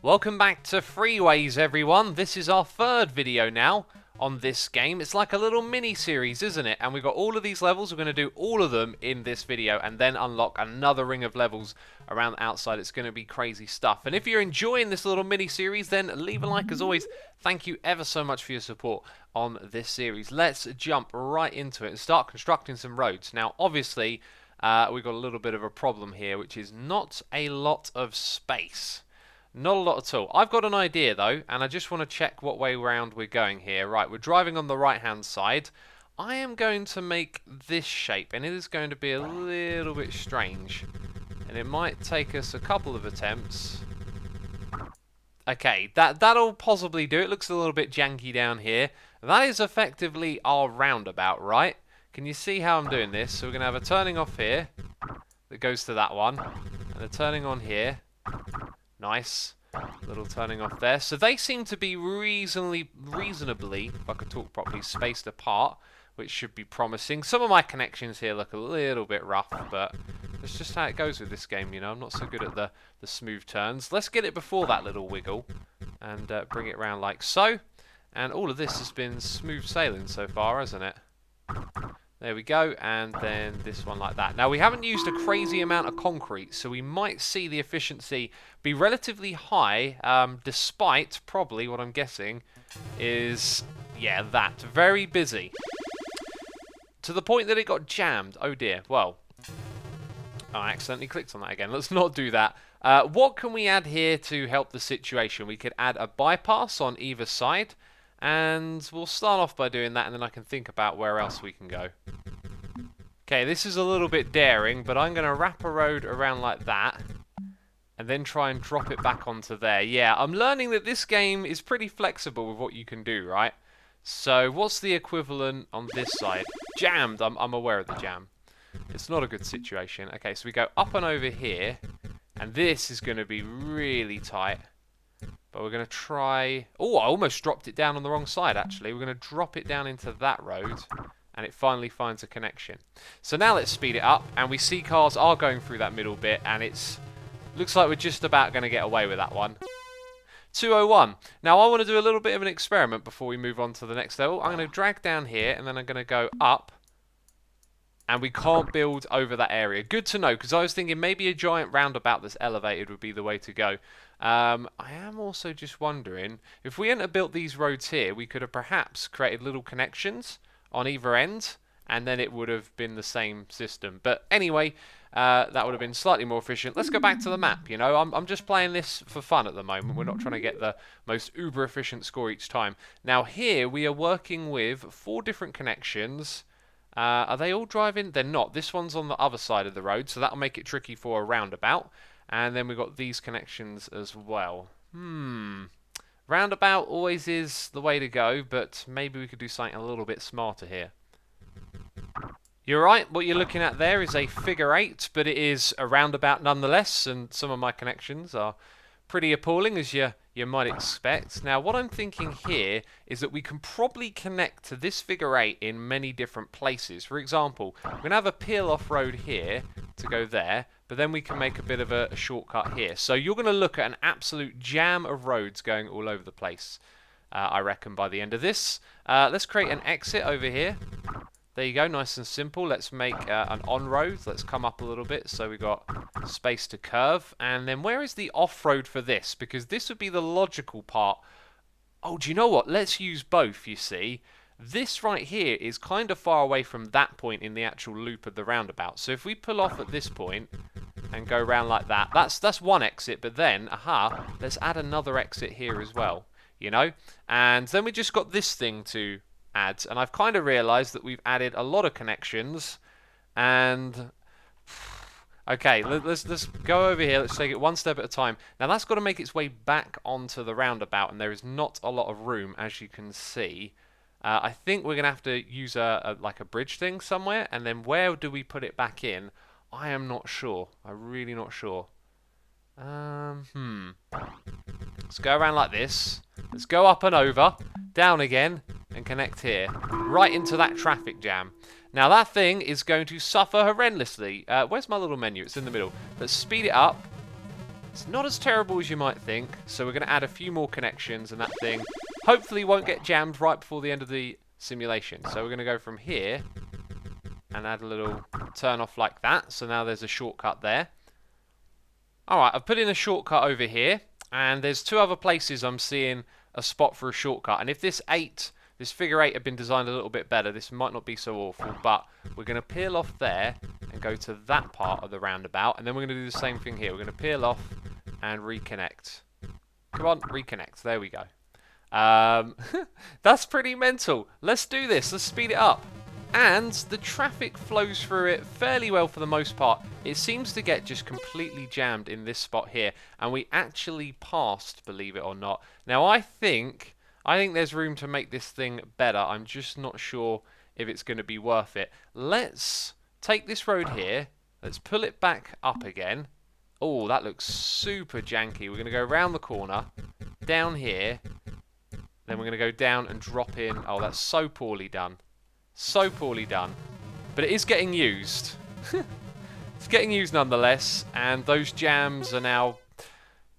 Welcome back to Freeways, everyone. This is our third video now on this game. It's like a little mini-series, isn't it? And we've got all of these levels. We're going to do all of them in this video and then unlock another ring of levels around the outside. It's going to be crazy stuff. And if you're enjoying this little mini-series, then leave a like as always. Thank you ever so much for your support on this series. Let's jump right into it and start constructing some roads. Now, obviously, we've got a little bit of a problem here, which is not a lot of space. Not a lot at all. I've got an idea though, and I just want to check what way round we're going here. Right, we're driving on the right hand side. I am going to make this shape, and it is going to be a little bit strange. And it might take us a couple of attempts. Okay, that'll possibly do. It looks a little bit janky down here. That is effectively our roundabout, right? Can you see how I'm doing this? So we're going to have a turning off here that goes to that one, and a turning on here. Nice. Little turning off there. So they seem to be reasonably, if I could talk properly, spaced apart, which should be promising. Some of my connections here look a little bit rough, but that's just how it goes with this game, you know. I'm not so good at the smooth turns. Let's get it before that little wiggle and bring it around like so. And all of this has been smooth sailing so far, hasn't it? There we go, and then this one like that. Now, we haven't used a crazy amount of concrete, so we might see the efficiency be relatively high, despite probably what I'm guessing is, yeah, that. Very busy. To the point that it got jammed. Oh, dear. Well, I accidentally clicked on that again. Let's not do that. What can we add here to help the situation? We could add a bypass on either side. And we'll start off by doing that, and then I can think about where else we can go. Okay, this is a little bit daring, but I'm going to wrap a road around like that, and then try and drop it back onto there. Yeah, I'm learning that this game is pretty flexible with what you can do, right? So, what's the equivalent on this side? Jammed. I'm aware of the jam. It's not a good situation. Okay, so we go up and over here, and this is going to be really tight. But we're going to try... Oh, I almost dropped it down on the wrong side, actually. We're going to drop it down into that road, and it finally finds a connection. So now let's speed it up, and we see cars are going through that middle bit, and it's... Looks like we're just about going to get away with that one. 201. Now, I want to do a little bit of an experiment before we move on to the next level. I'm going to drag down here, and then I'm going to go up. And we can't build over that area. Good to know, because I was thinking maybe a giant roundabout that's elevated would be the way to go. I am also just wondering, if we hadn't built these roads here, we could have perhaps created little connections on either end, and then it would have been the same system. But anyway, that would have been slightly more efficient. Let's go back to the map, you know. I'm just playing this for fun at the moment. We're not trying to get the most uber efficient score each time. Now here, we are working with 4 different connections. Are they all driving? They're not. This one's on the other side of the road, so that'll make it tricky for a roundabout. And then we've got these connections as well. Roundabout always is the way to go, but maybe we could do something a little bit smarter here. You're right, what you're looking at there is a figure 8, but it is a roundabout nonetheless, and some of my connections are pretty appalling, as you might expect. Now, what I'm thinking here is that we can probably connect to this figure 8 in many different places. For example, we're going to have a peel-off road here to go there, but then we can make a bit of a shortcut here. So you're going to look at an absolute jam of roads going all over the place, I reckon, by the end of this. Let's create an exit over here. There you go, nice and simple. Let's make an on-road. Let's come up a little bit so we've got space to curve. And then where is the off-road for this? Because this would be the logical part. Oh, do you know what? Let's use both, you see. This right here is kind of far away from that point in the actual loop of the roundabout. So if we pull off at this point and go around like that, that's one exit. But then, let's add another exit here as well, you know. And then we just got this thing to add, and I've kind of realized that we've added a lot of connections. And okay, let's go over here. Let's take it one step at a time. Now that's got to make its way back onto the roundabout, and there is not a lot of room, as you can see. I think we're gonna have to use like a bridge thing somewhere, and then where do we put it back in? I am not sure. I'm really not sure. Let's go around like this. Let's go up and over, down again, and connect here, right into that traffic jam. Now that thing is going to suffer horrendously. Where's my little menu? It's in the middle. Let's speed it up. It's not as terrible as you might think. So we're going to add a few more connections, and that thing hopefully won't get jammed right before the end of the simulation. So we're going to go from here and add a little turn off like that. So now there's a shortcut there. Alright, I've put in a shortcut over here, and there's 2 other places I'm seeing a spot for a shortcut. And if this figure 8 had been designed a little bit better, this might not be so awful, but we're going to peel off there and go to that part of the roundabout, and then we're going to do the same thing here. We're going to peel off and reconnect. Come on, reconnect. There we go. That's pretty mental. Let's do this. Let's speed it up. And the traffic flows through it fairly well for the most part. It seems to get just completely jammed in this spot here, and we actually passed, believe it or not. Now I think there's room to make this thing better. I'm just not sure if it's going to be worth it. Let's take this road here. Let's pull it back up again. Oh, that looks super janky. We're going to go around the corner, down here. Then we're going to go down and drop in. Oh, that's so poorly done. So poorly done. But it is getting used. It's getting used nonetheless. And those jams are now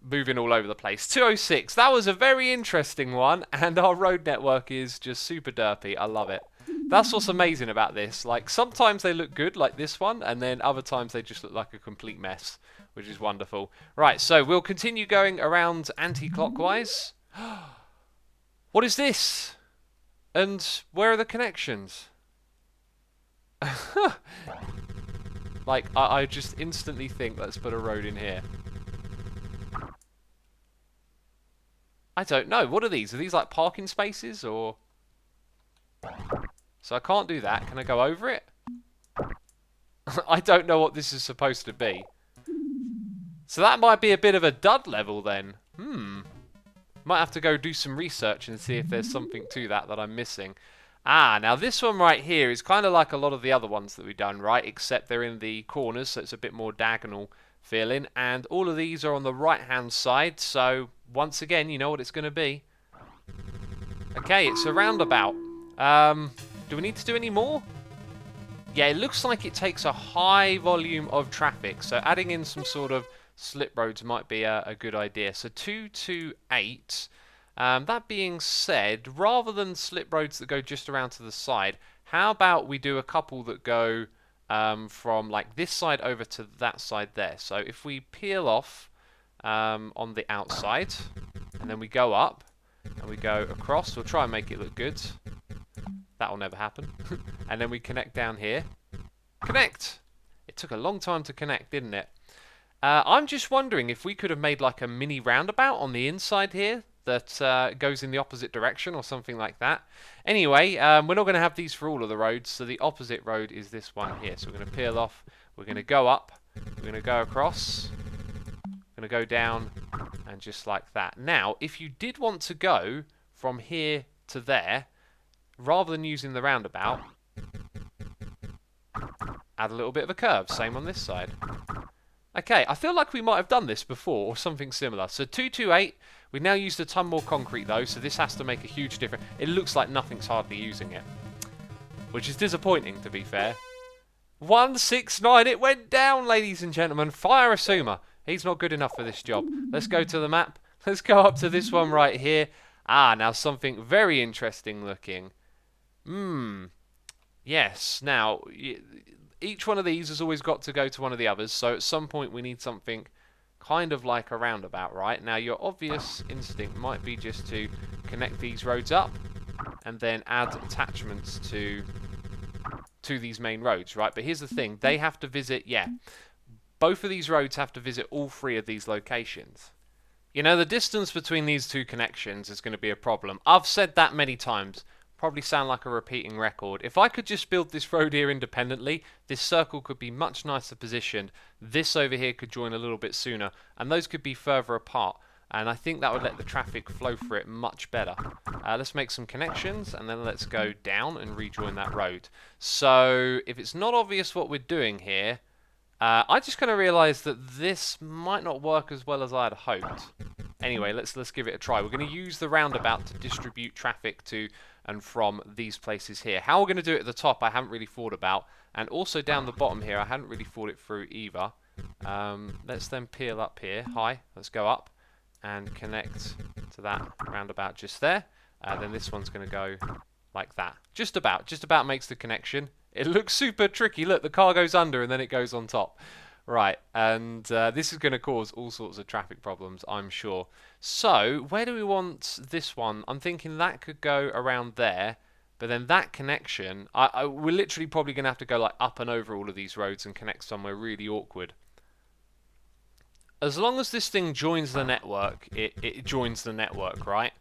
moving all over the place. 206. That was a very interesting one. And our road network is just super derpy. I love it. That's what's amazing about this. Like, sometimes they look good, like this one. And then other times they just look like a complete mess, which is wonderful. Right, so we'll continue going around anti-clockwise. What is this? And where are the connections? Like, I just instantly think, let's put a road in here. I don't know. What are these? Are these like parking spaces or... So I can't do that. Can I go over it? I don't know what this is supposed to be. So that might be a bit of a dud level then. Might have to go do some research and see if there's something to that I'm missing. Ah, now this one right here is kind of like a lot of the other ones that we've done, right? Except they're in the corners, so it's a bit more diagonal feeling. And all of these are on the right-hand side, so once again, you know what it's going to be. Okay, it's a roundabout. Do we need to do any more? Yeah, it looks like it takes a high volume of traffic, so adding in some sort of slip roads might be a good idea. So 228. That being said, rather than slip roads that go just around to the side, how about we do a couple that go from like this side over to that side there. So if we peel off on the outside, and then we go up, and we go across, we'll try and make it look good. That'll never happen. And then we connect down here. Connect! It took a long time to connect, didn't it? I'm just wondering if we could have made like a mini roundabout on the inside here that goes in the opposite direction or something like that. Anyway, we're not going to have these for all of the roads, so the opposite road is this one here. So we're going to peel off, we're going to go up, we're going to go across, we're going to go down, and just like that. Now, if you did want to go from here to there, rather than using the roundabout, add a little bit of a curve, same on this side. Okay, I feel like we might have done this before, or something similar. So 228, we've now used a ton more concrete though, so this has to make a huge difference. It looks like nothing's hardly using it, which is disappointing, to be fair. 169, it went down, ladies and gentlemen. Fire Asuma. He's not good enough for this job. Let's go to the map. Let's go up to this one right here. Ah, now something very interesting looking. Yes, now... Each one of these has always got to go to one of the others, so at some point we need something kind of like a roundabout, right? Now your obvious instinct might be just to connect these roads up and then add attachments to these main roads, right? But here's the thing, they have to visit, both of these roads have to visit all 3 of these locations. You know, the distance between these 2 connections is going to be a problem. I've said that many times. Probably sound like a repeating record. If I could just build this road here independently, this circle could be much nicer positioned. This over here could join a little bit sooner, and those could be further apart. And I think that would let the traffic flow through it much better. Let's make some connections, and then let's go down and rejoin that road. So if it's not obvious what we're doing here, I just kind of realised that this might not work as well as I had hoped. Anyway, let's give it a try. We're going to use the roundabout to distribute traffic to and from these places here. How we're going to do it at the top, I haven't really thought about. And also down the bottom here, I hadn't really thought it through either. Let's then peel up here. Hi, let's go up and connect to that roundabout just there. Then this one's going to go like that. Just about makes the connection. It looks super tricky. Look, the car goes under and then it goes on top. Right, and this is going to cause all sorts of traffic problems, I'm sure. So, where do we want this one? I'm thinking that could go around there, but then that connection, we're literally probably going to have to go like up and over all of these roads and connect somewhere really awkward. As long as this thing joins the network, it joins the network, right?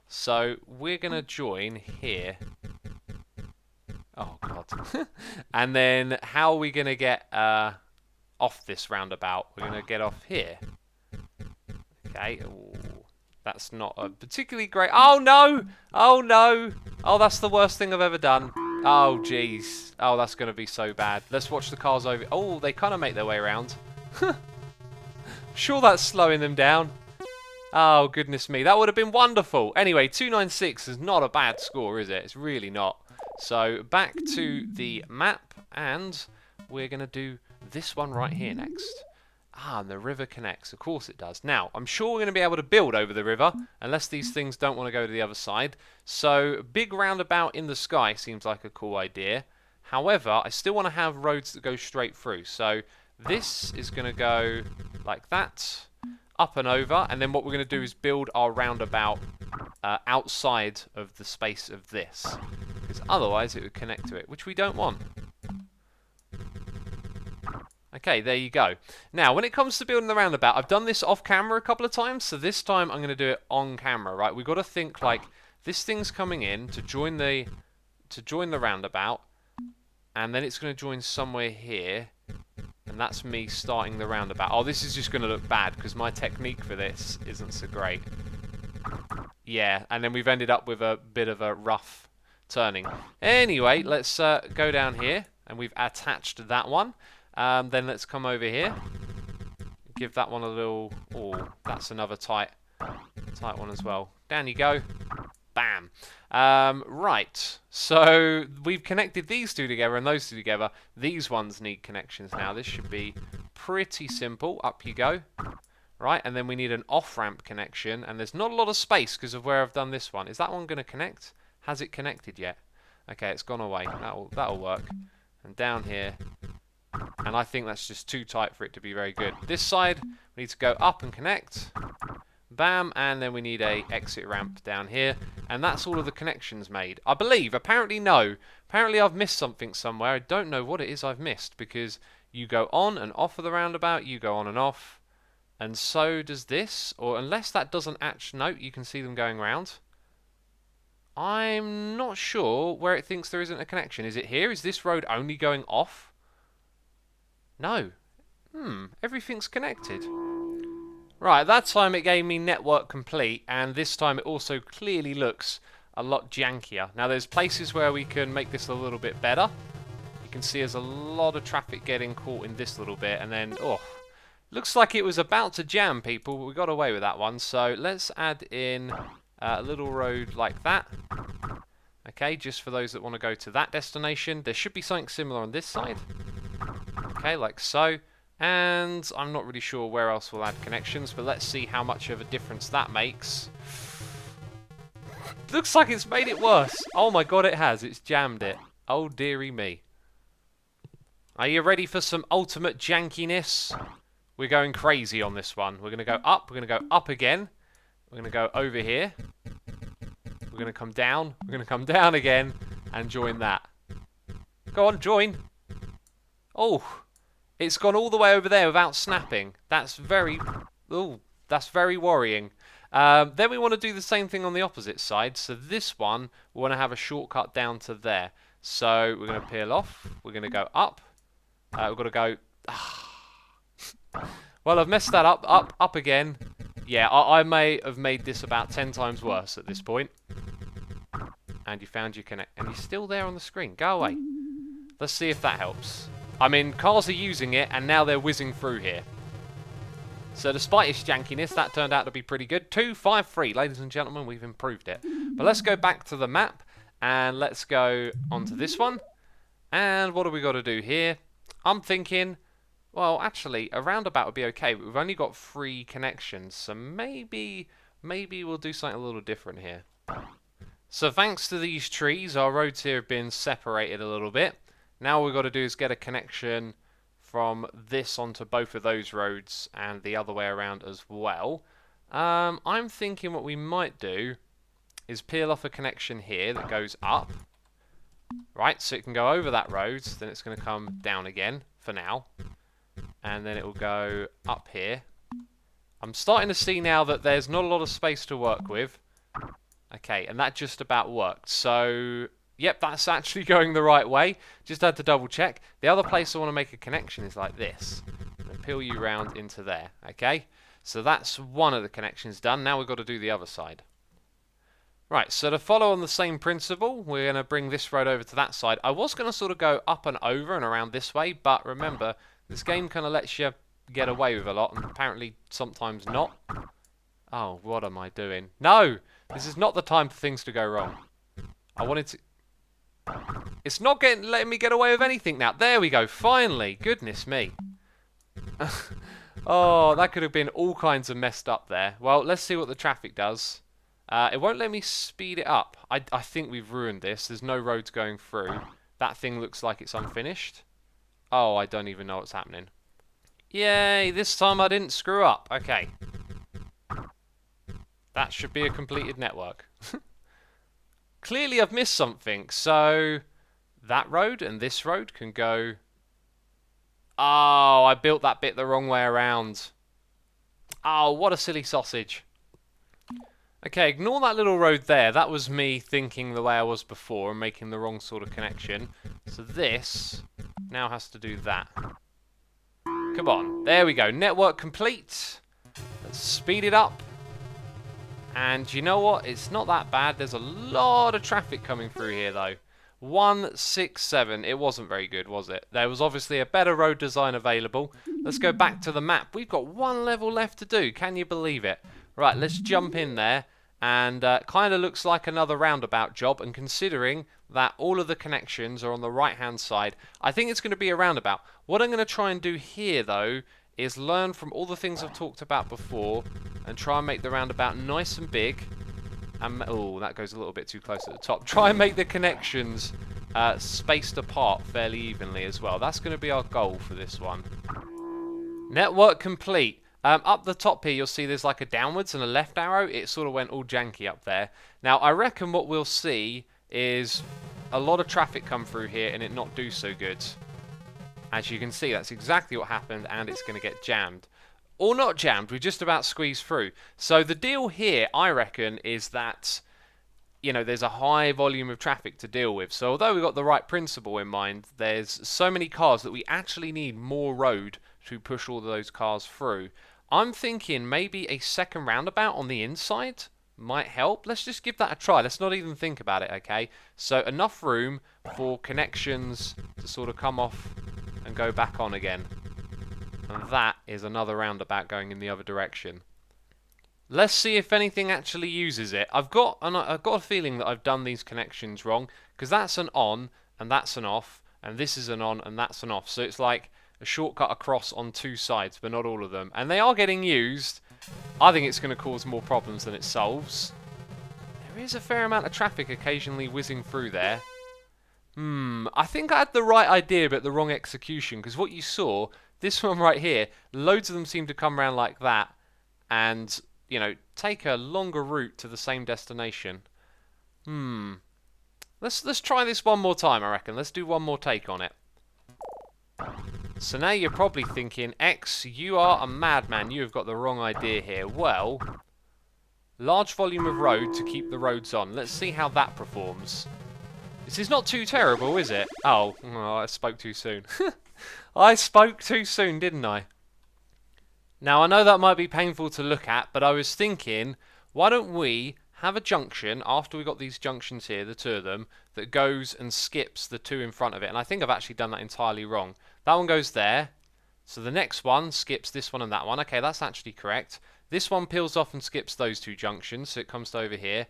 So, we're going to join here. Oh, God. And then, how are we going to get off this roundabout? We're going to get off here. Okay. Ooh, that's not a particularly great... Oh, no! Oh, no! Oh, that's the worst thing I've ever done. Oh, jeez. Oh, that's going to be so bad. Let's watch the cars over... Oh, they kind of make their way around. Sure that's slowing them down. Oh, goodness me. That would have been wonderful. Anyway, 296 is not a bad score, is it? It's really not. So, back to the map, and we're going to do this one right here next. Ah, and the river connects. Of course it does. Now, I'm sure we're going to be able to build over the river, unless these things don't want to go to the other side. So, big roundabout in the sky seems like a cool idea. However, I still want to have roads that go straight through. So, this is going to go like that, up and over, and then what we're going to do is build our roundabout outside of the space of this. Because otherwise it would connect to it, which we don't want. Okay, there you go. Now, when it comes to building the roundabout, I've done this off camera a couple of times, so this time I'm going to do it on camera, right? We've got to think like this thing's coming in to join the roundabout, and then it's going to join somewhere here, and that's me starting the roundabout. Oh, this is just going to look bad because my technique for this isn't so great. Yeah, and then we've ended up with a bit of a rough turning. Anyway, let's go down here, and we've attached that one. Then let's come over here. Give that one a little... Oh, that's another tight one as well. Down you go. Bam. Right. So we've connected these two together and those two together. These ones need connections now. This should be pretty simple. Up you go. Right, and then we need an off-ramp connection. And there's not a lot of space because of where I've done this one. Is that one going to connect? Has it connected yet? Okay, it's gone away. That'll work. And down here... And I think that's just too tight for it to be very good. This side, we need to go up and connect. Bam, and then we need a exit ramp down here. And that's all of the connections made. I believe, apparently no. Apparently I've missed something somewhere. I don't know what it is I've missed. Because you go on and off of the roundabout, you go on and off. And so does this. Or unless that doesn't actually... No, you can see them going round. I'm not sure where it thinks there isn't a connection. Is it here? Is this road only going off? No. Everything's connected. Right, that time it gave me network complete, and this time it also clearly looks a lot jankier. Now there's places where we can make this a little bit better. You can see there's a lot of traffic getting caught in this little bit, and then, looks like it was about to jam, people, but we got away with that one. So let's add in a little road like that. Okay, just for those that want to go to that destination. There should be something similar on this side. Okay, like so. And I'm not really sure where else we'll add connections, but let's see how much of a difference that makes. Looks like it's made it worse. Oh my god, it has. It's jammed it. Oh dearie me. Are you ready for some ultimate jankiness? We're going crazy on this one. We're going to go up. We're going to go up again. We're going to go over here. We're going to come down. We're going to come down again and join that. Go on, join. Oh, it's gone all the way over there without snapping. That's very worrying. Then we want to do the same thing on the opposite side. So this one, we want to have a shortcut down to there. So we're going to peel off. We're going to go up. We've got to go... Well, I've messed that up. Up again. Yeah, I may have made this about 10 times worse at this point. And you found your connect. And you're still there on the screen. Go away. Let's see if that helps. I mean, cars are using it, and now they're whizzing through here. So despite its jankiness, that turned out to be pretty good. 253, ladies and gentlemen, we've improved it. But let's go back to the map, and let's go onto this one. And what do we got to do here? I'm thinking, Well, actually, a roundabout would be okay, but we've only got 3 connections, so maybe we'll do something a little different here. So thanks to these trees, our roads here have been separated a little bit. Now all we've got to do is get a connection from this onto both of those roads and the other way around as well. I'm thinking what we might do is peel off a connection here that goes up. Right, so it can go over that road, then it's going to come down again for now. And then it will go up here. I'm starting to see now that there's not a lot of space to work with. Okay, and that just about worked. So, yep, that's actually going the right way. Just had to double check. The other place I want to make a connection is like this. And peel you round into there, okay? So that's one of the connections done. Now we've got to do the other side. Right, so to follow on the same principle, we're going to bring this road over to that side. I was going to sort of go up and over and around this way, but remember, this game kind of lets you get away with a lot, and apparently sometimes not. Oh, what am I doing? No! This is not the time for things to go wrong. I wanted to... It's not letting me get away with anything now. There we go, finally! Goodness me. Oh, that could have been all kinds of messed up there. Well, let's see what the traffic does. It won't let me speed it up. I think we've ruined this. There's no roads going through. That thing looks like it's unfinished. Oh, I don't even know what's happening. Yay, this time I didn't screw up. Okay. That should be a completed network. Clearly I've missed something. So, that road and this road can go... Oh, I built that bit the wrong way around. Oh, what a silly sausage. Okay, ignore that little road there. That was me thinking the way I was before and making the wrong sort of connection. So this now has to do that. Come on. There we go. Network complete. Let's speed it up. And you know what? It's not that bad. There's a lot of traffic coming through here, though. 167. It wasn't very good, was it? There was obviously a better road design available. Let's go back to the map. We've got 1 level left to do. Can you believe it? Right, let's jump in there. And kind of looks like another roundabout job. And considering that all of the connections are on the right-hand side, I think it's going to be a roundabout. What I'm going to try and do here, though, is learn from all the things I've talked about before and try and make the roundabout nice and big. And oh, that goes a little bit too close at the top. Try and make the connections spaced apart fairly evenly as well. That's going to be our goal for this one. Network complete. Up the top here, you'll see there's like a downwards and a left arrow. It sort of went all janky up there. Now, I reckon what we'll see is a lot of traffic come through here and it not do so good. As you can see, that's exactly what happened, and it's going to get jammed. Or not jammed, we just about squeezed through. So the deal here, I reckon, is that, you know, there's a high volume of traffic to deal with. So although we've got the right principle in mind, there's so many cars that we actually need more road to push all of those cars through. I'm thinking maybe a second roundabout on the inside might help. Let's just give that a try. Let's not even think about it, okay? So enough room for connections to sort of come off and go back on again. And that is another roundabout going in the other direction. Let's see if anything actually uses it. I've got a feeling that I've done these connections wrong, because that's an on and that's an off, and this is an on and that's an off. So it's like a shortcut across on 2 sides, but not all of them. And they are getting used. I think it's going to cause more problems than it solves. There is a fair amount of traffic occasionally whizzing through there. I think I had the right idea but the wrong execution, because what you saw, this one right here, loads of them seem to come around like that and, you know, take a longer route to the same destination. Let's try this one more time, I reckon. Let's do one more take on it. So now you're probably thinking, X, you are a madman. You have got the wrong idea here. Well, large volume of road to keep the roads on. Let's see how that performs. This is not too terrible, is it? Oh, I spoke too soon. I spoke too soon, didn't I? Now, I know that might be painful to look at, but I was thinking, why don't we have a junction, after we got these junctions here, the 2 of them, that goes and skips the 2 in front of it. And I think I've actually done that entirely wrong. That one goes there. So the next one skips this one and that one. Okay, that's actually correct. This one peels off and skips those 2 junctions, so it comes to over here.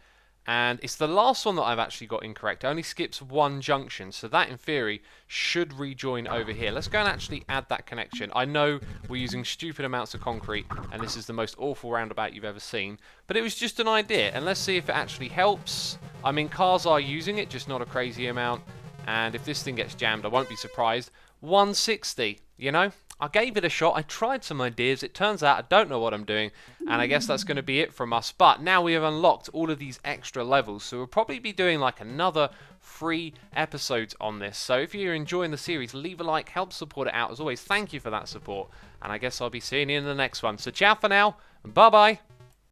And it's the last one that I've actually got incorrect. It only skips one junction, so that in theory should rejoin over here. Let's go and actually add that connection. I know we're using stupid amounts of concrete, and this is the most awful roundabout you've ever seen, but it was just an idea, and let's see if it actually helps. I mean, cars are using it, just not a crazy amount, and if this thing gets jammed, I won't be surprised. 160, you know? I gave it a shot, I tried some ideas, it turns out I don't know what I'm doing, and I guess that's going to be it from us. But now we have unlocked all of these extra levels, so we'll probably be doing like another 3 episodes on this. So if you're enjoying the series, leave a like, help support it out. As always, thank you for that support, and I guess I'll be seeing you in the next one. So ciao for now, and bye bye.